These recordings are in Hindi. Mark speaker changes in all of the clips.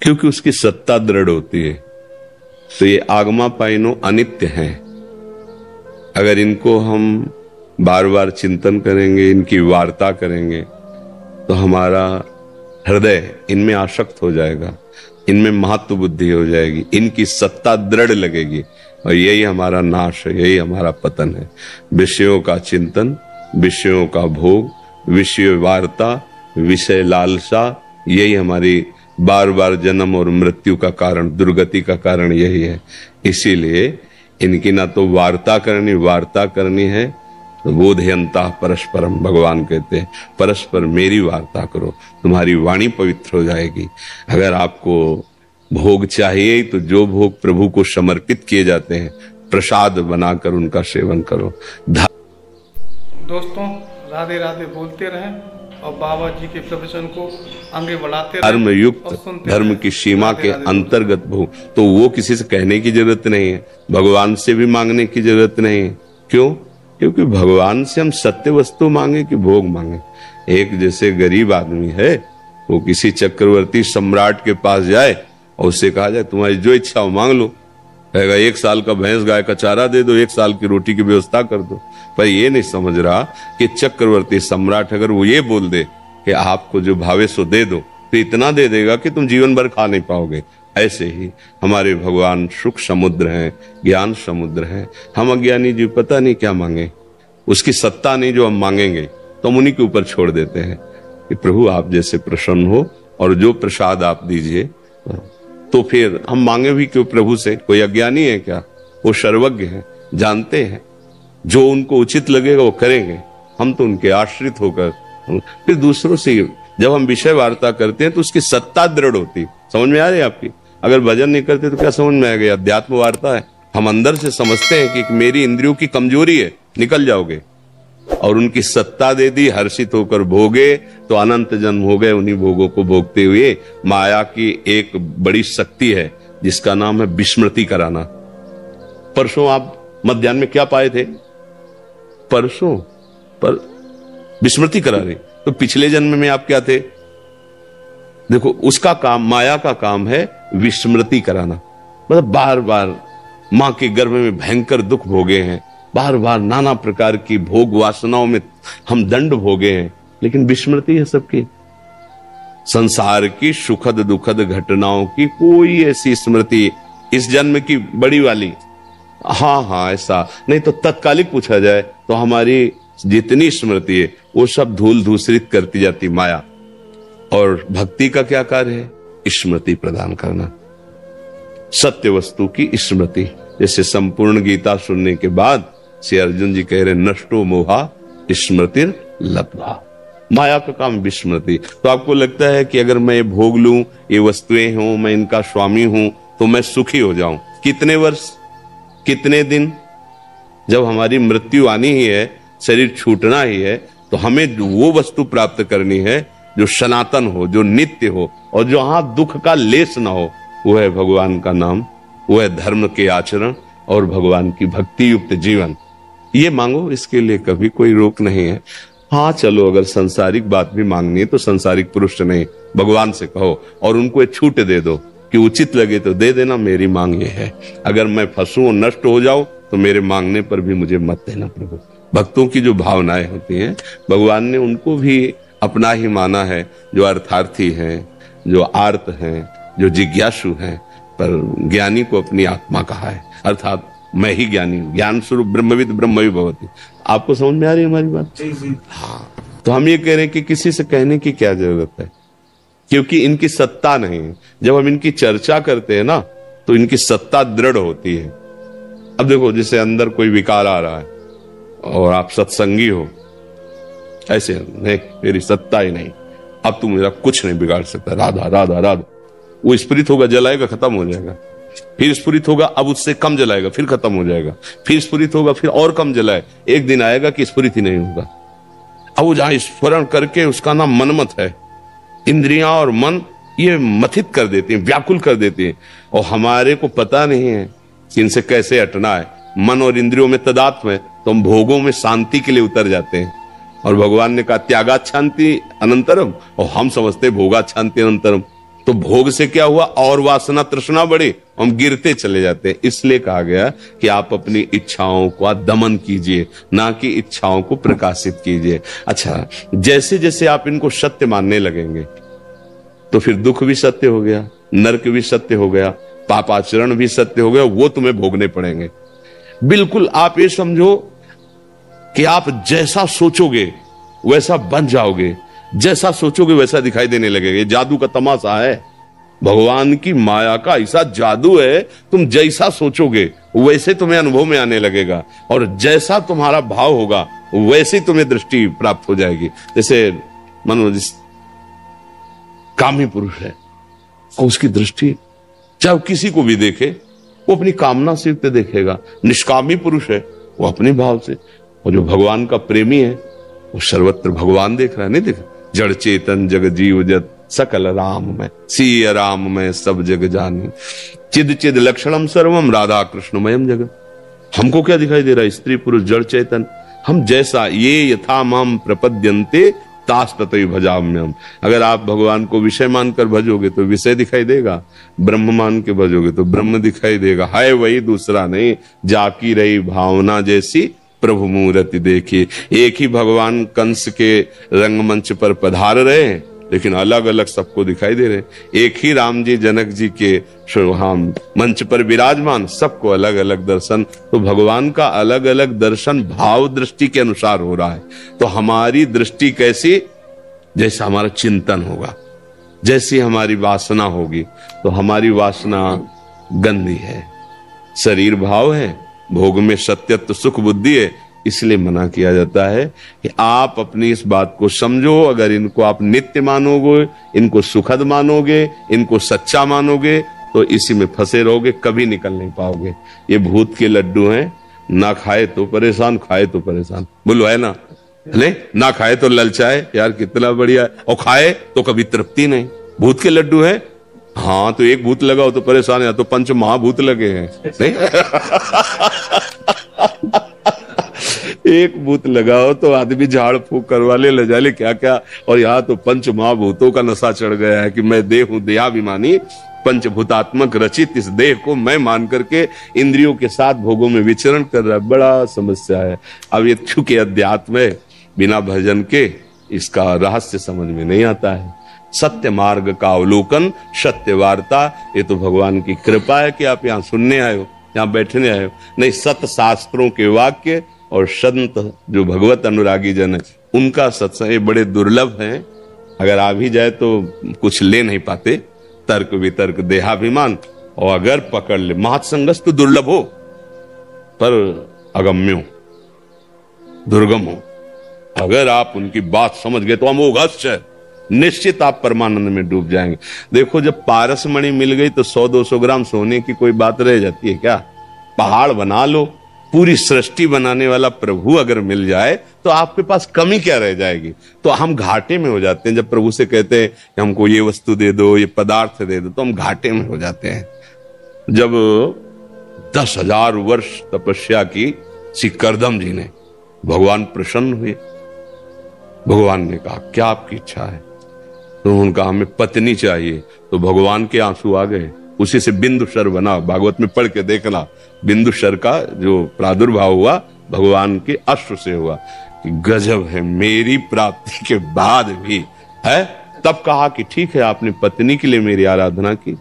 Speaker 1: क्योंकि उसकी सत्ता दृढ़ होती है। तो ये आगमा पाइनो अनित्य हैं। अगर इनको हम बार बार चिंतन करेंगे, इनकी वार्ता करेंगे, तो हमारा हृदय इनमें आसक्त हो जाएगा, इनमें महत्व बुद्धि हो जाएगी, इनकी सत्ता दृढ़ लगेगी, और यही हमारा नाश है, यही हमारा पतन है। विषयों का चिंतन, विषयों का भोग, विषय वार्ता, विषय लालसा, यही हमारी बार बार जन्म और मृत्यु का कारण, दुर्गति का कारण यही है। इसीलिए इनकी ना तो वार्ता करनी है, तो बोधयंता परस्परम, भगवान कहते हैं परस्पर मेरी वार्ता करो, तुम्हारी वाणी पवित्र हो जाएगी। अगर आपको भोग चाहिए तो जो भोग प्रभु को समर्पित किए जाते हैं, प्रसाद बनाकर उनका सेवन करो।
Speaker 2: दोस्तों, राधे राधे बोलते रहें और बाबा जी के प्रवचन को आगे बढ़ाते रहें।
Speaker 1: धर्म युक्त, धर्म की सीमा के अंतर्गत भोग, तो वो किसी से कहने की जरूरत नहीं है, भगवान से भी मांगने की जरूरत नहीं है। क्यों? क्योंकि भगवान से हम सत्य वस्तु मांगे कि भोग मांगे। एक जैसे गरीब आदमी है, वो किसी चक्रवर्ती सम्राट के पास जाए और उससे कहा जाए तुम्हारी जो इच्छा हो मांग लो, कहेगा 1 साल का भैंस गाय का चारा दे दो, 1 साल की रोटी की व्यवस्था कर दो। पर ये नहीं समझ रहा कि चक्रवर्ती सम्राट अगर वो ये बोल दे कि आपको जो भावे सो दे दो, तो इतना दे देगा कि तुम जीवन भर खा नहीं पाओगे। ऐसे ही हमारे भगवान सुख समुद्र हैं, ज्ञान समुद्र हैं। हम अज्ञानी जी पता नहीं क्या मांगे, उसकी सत्ता नहीं जो हम मांगेंगे, तो हम उन्हीं के ऊपर छोड़ देते हैं कि प्रभु आप जैसे प्रसन्न हो और जो प्रसाद आप दीजिए। तो फिर हम मांगे भी क्यों प्रभु से? कोई अज्ञानी है क्या? वो सर्वज्ञ है, जानते हैं, जो उनको उचित लगेगा वो करेंगे। हम तो उनके आश्रित होकर फिर दूसरों से जब हम विषय वार्ता करते हैं तो उसकी सत्ता दृढ़ होती। समझ में आ रही है आपकी? अगर भजन नहीं करते तो क्या समझ में आएगा? अध्यात्म वार्ता है। हम अंदर से समझते हैं कि मेरी इंद्रियों की कमजोरी है, निकल जाओगे, और उनकी सत्ता दे दी, हर्षित होकर भोगे, तो अनंत जन्म हो गए उन्हीं भोगों को भोगते हुए। माया की एक बड़ी शक्ति है जिसका नाम है विस्मृति कराना। परसों आप मध्याह्न में क्या पाए थे? परसों पर विस्मृति करा रहे, तो पिछले जन्म में आप क्या थे? देखो, उसका काम, माया का काम है विस्मृति कराना। मतलब बार बार मां के गर्भ में भयंकर दुख भोगे हैं, बार बार नाना प्रकार की भोग वासनाओं में हम दंड भोगे हैं, लेकिन विस्मृति है सबकी। संसार की सुखद दुखद घटनाओं की कोई ऐसी स्मृति इस जन्म की बड़ी वाली, हाँ ऐसा नहीं, तो तत्कालिक पूछा जाए तो हमारी जितनी स्मृति है वो सब धूल धूसरित करती जाती माया। और भक्ति का क्या कार्य है? स्मृति प्रदान करना, सत्य वस्तु की स्मृति। जैसे संपूर्ण गीता सुनने के बाद श्री अर्जुन जी कह रहे नष्टो मोहा स्मृतिर लब्धा। माया का काम विस्मृति। तो आपको लगता है कि अगर मैं भोग लूं, ये वस्तुएं हूं, मैं इनका स्वामी हूं, तो मैं सुखी हो जाऊं। कितने वर्ष, कितने दिन? जब हमारी मृत्यु आनी ही है, शरीर छूटना ही है, तो हमें वो वस्तु प्राप्त करनी है जो सनातन हो, जो नित्य हो, और जो हाथ दुख का लेस ना हो। वो है भगवान का नाम, वो है धर्म के आचरण और भगवान की भक्ति युक्त जीवन। ये मांगो, इसके लिए कभी कोई रोक नहीं है। हाँ चलो, अगर सांसारिक बात भी मांगनी है तो सांसारिक पुरुष से नहीं, भगवान से कहो और उनको एक छूट दे दो कि उचित लगे तो दे देना, मेरी मांग ये है। अगर मैं फंसूं और नष्ट हो जाऊं तो मेरे मांगने पर भी मुझे मत देना प्रभु। भक्तों की जो भावनाएं होती हैं, भगवान ने उनको भी अपना ही माना है, जो अर्थार्थी हैं, जो आर्त हैं, जो जिज्ञासु हैं। पर ज्ञानी को अपनी आत्मा कहा है, अर्थात मैं ही ज्ञानी हूं। ज्ञान स्वरूप ब्रह्मविद ब्रह्म भवति। आपको समझ में आ रही है हमारी बात? हाँ, तो हम ये कह रहे हैं कि किसी से कहने की क्या जरूरत है, क्योंकि इनकी सत्ता नहीं है। जब हम इनकी चर्चा करते हैं ना, तो इनकी सत्ता दृढ़ होती है। अब देखो, जैसे अंदर कोई विकार आ रहा है और आप सत्संगी हो, ऐसे नहीं, मेरी सत्ता ही नहीं, अब तू मेरा कुछ नहीं बिगाड़ सकता, राधा राधा राधा। वो स्फुरित होगा, जलाएगा, खत्म हो जाएगा। फिर स्फुरित होगा, अब उससे कम जलाएगा, फिर खत्म हो जाएगा। फिर स्फुरित होगा, फिर और कम जलाए, एक दिन आएगा कि स्फुरित ही नहीं होगा। अब वो जहां स्फुरण करके, उसका नाम मनमत है। इंद्रियां और मन ये मथित कर देती हैं, व्याकुल कर देती हैं, और हमारे को पता नहीं है कि इनसे कैसे हटना है। मन और इंद्रियों में तदात्म है, तो हम भोगों में शांति के लिए उतर जाते हैं। और भगवान ने कहा त्यागात शांति अनंतरम, और हम समझते भोगात शांति अनंतरम। तो भोग से क्या हुआ, और वासना तृष्णा बढ़े, हम गिरते चले जाते हैं। इसलिए कहा गया कि आप अपनी इच्छाओं का दमन कीजिए, ना कि इच्छाओं को प्रकाशित कीजिए। अच्छा, जैसे जैसे आप इनको सत्य मानने लगेंगे तो फिर दुख भी सत्य हो गया, नरक भी सत्य हो गया, पापाचरण भी सत्य हो गया, वो तुम्हें भोगने पड़ेंगे। बिल्कुल आप ये समझो कि आप जैसा सोचोगे वैसा बन जाओगे, जैसा सोचोगे वैसा दिखाई देने लगेगा। ये जादू का तमाशा है, भगवान की माया का ऐसा जादू है, तुम जैसा सोचोगे वैसे तुम्हें अनुभव में आने लगेगा, और जैसा तुम्हारा भाव होगा वैसे तुम्हें दृष्टि प्राप्त हो जाएगी। जैसे मानो कामी पुरुष है और उसकी दृष्टि चाहे किसी को भी देखे वो अपनी कामना से युक्त देखेगा, निष्कामी पुरुष है वो अपने भाव से, और जो भगवान का प्रेमी है वो सर्वत्र भगवान देख रहा है। नहीं देख, जड़ चेतन जग जीव जत सकल राम में, सीय राम में सब जग जानी, चिद चिद लक्षणम सर्वम राधा कृष्णमयम जगत। हमको क्या दिखाई दे रहा है, स्त्री पुरुष जड़ चेतन, हम जैसा ये यथा माम प्रपद्यन्ते तास ततै भजाम्यहम्। अगर आप भगवान को विषय मानकर भजोगे तो विषय दिखाई देगा, ब्रह्म मान के भजोगे तो ब्रह्म दिखाई देगा। है वही, दूसरा नहीं, जाकी रही भावना जैसी प्रभु मूर्ति देखिए। एक ही भगवान कंस के रंगमंच पर पधार रहे हैं, लेकिन अलग अलग सबको दिखाई दे रहे हैं। एक ही राम जी जनक जी के मंच पर विराजमान, सबको अलग अलग दर्शन। तो भगवान का अलग अलग दर्शन भाव दृष्टि के अनुसार हो रहा है। तो हमारी दृष्टि कैसी, जैसा हमारा चिंतन होगा, जैसी हमारी वासना होगी। तो हमारी वासना गंदी है, शरीर भाव है, भोग में सत्यत्व सुख बुद्धि है। इसलिए मना किया जाता है कि आप अपनी इस बात को समझो। अगर इनको आप नित्य मानोगे, इनको सुखद मानोगे, इनको सच्चा मानोगे, तो इसी में फंसे रहोगे, कभी निकल नहीं पाओगे। ये भूत के लड्डू हैं, ना खाए तो परेशान, खाए तो परेशान। बोलो है ना, नहीं ना खाए तो ललचाए, यार कितना बढ़िया है, और खाए तो कभी तृप्ति नहीं। भूत के लड्डू है, हाँ तो एक भूत लगाओ तो परेशान है, तो पंच महाभूत लगे हैं। नहीं एक भूत लगाओ तो आदमी झाड़ फूक करवा ले जाले क्या क्या, और यहाँ तो पंच महाभूतों का नशा चढ़ गया है कि मैं देह हूं, देहाभिमानी, पंचभूतात्मक रचित इस देह को मैं मान करके इंद्रियों के साथ भोगों में विचरण कर रहा है। बड़ा समस्या है। अब ये चूंकि अध्यात्म है, बिना भजन के इसका रहस्य समझ में नहीं आता है। सत्य मार्ग का अवलोकन, सत्य वार्ता, ये तो भगवान की कृपा है कि आप यहाँ सुनने आए हो, यहाँ बैठने आए हो। नहीं, सत्य शास्त्रों के वाक्य और संत जो भगवत अनुरागी जन है उनका सत्संग बड़े दुर्लभ हैं। अगर आ भी जाए तो कुछ ले नहीं पाते, तर्क वितर्क देहाभिमान, और अगर पकड़ ले महत्संगस तो दुर्लभ हो पर अगम्यो दुर्गम हो। अगर आप उनकी बात समझ गए तो अमोघस्य है, निश्चित आप परमानंद में डूब जाएंगे। देखो जब पारस मणि मिल गई तो 100-200 ग्राम सोने की कोई बात रह जाती है क्या? पहाड़ बना लो, पूरी सृष्टि बनाने वाला प्रभु अगर मिल जाए तो आपके पास कमी क्या रह जाएगी? तो हम घाटे में हो जाते हैं। जब प्रभु से कहते हैं कि हमको ये वस्तु दे दो, ये पदार्थ दे दो, तो हम घाटे में हो जाते हैं। जब 10,000 वर्ष तपस्या की श्री करदम जी ने, भगवान प्रसन्न हुए। भगवान ने कहा क्या आपकी इच्छा है? तो उनका हमें पत्नी चाहिए। तो भगवान के आंसू आ गए, उसी से बिंदुसर बना। भागवत में पढ़ के देखना, बिंदुसर का जो प्रादुर्भाव हुआ भगवान के अश्रु से हुआ। कि गजब है, मेरी प्राप्ति के बाद भी है। तब कहा कि ठीक है, आपने पत्नी के लिए मेरी आराधना की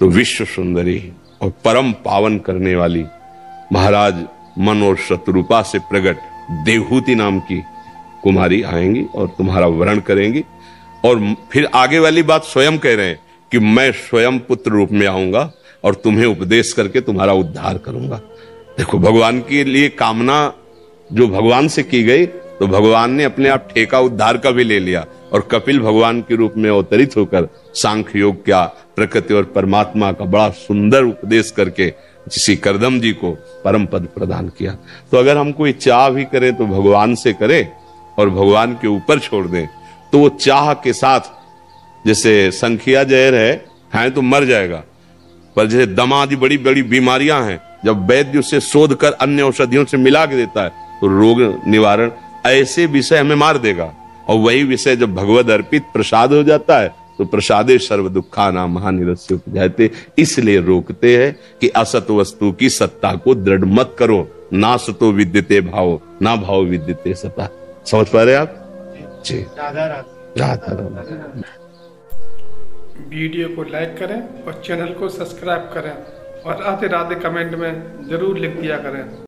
Speaker 1: तो विश्व सुंदरी और परम पावन करने वाली महाराज मन और शत्रुपा से प्रकट देवहूति नाम की कुमारी आएंगी और तुम्हारा वरण करेंगी। और फिर आगे वाली बात स्वयं कह रहे हैं कि मैं स्वयं पुत्र रूप में आऊंगा और तुम्हें उपदेश करके तुम्हारा उद्धार करूंगा। देखो भगवान के लिए कामना जो भगवान से की गई, तो भगवान ने अपने आप ठेका उद्धार का भी ले लिया और कपिल भगवान के रूप में अवतरित होकर सांख्य योग का, प्रकृति और परमात्मा का बड़ा सुंदर उपदेश करके श्री करदम जी को परम पद प्रदान किया। तो अगर हम कोई चाह भी करें तो भगवान से करें और भगवान के ऊपर छोड़ दें, तो वो चाह के साथ, जैसे संखिया जहर है तो मर जाएगा, पर जैसे दमा आदि बड़ी बड़ी बीमारियां हैं, जब वैद्य उसे शोध कर अन्य औषधियों से मिला के देता है तो रोग निवारण, ऐसे विषय हमें मार देगा। और वही विषय जब भगवद अर्पित प्रसाद हो जाता है तो तो प्रसादे सर्व दुखानां महानिरस्य उपजायते, इसलिए रोकते हैं कि असत वस्तु की सत्ता को दृढ़ मत करो। ना सतो विद्यते भाव, ना भाव विद्यते सता। समझ पा रहे आप जी? राधा राधा।
Speaker 2: वीडियो को लाइक करें और चैनल को सब्सक्राइब करें और राधे राधे कमेंट में जरूर लिख दिया करें।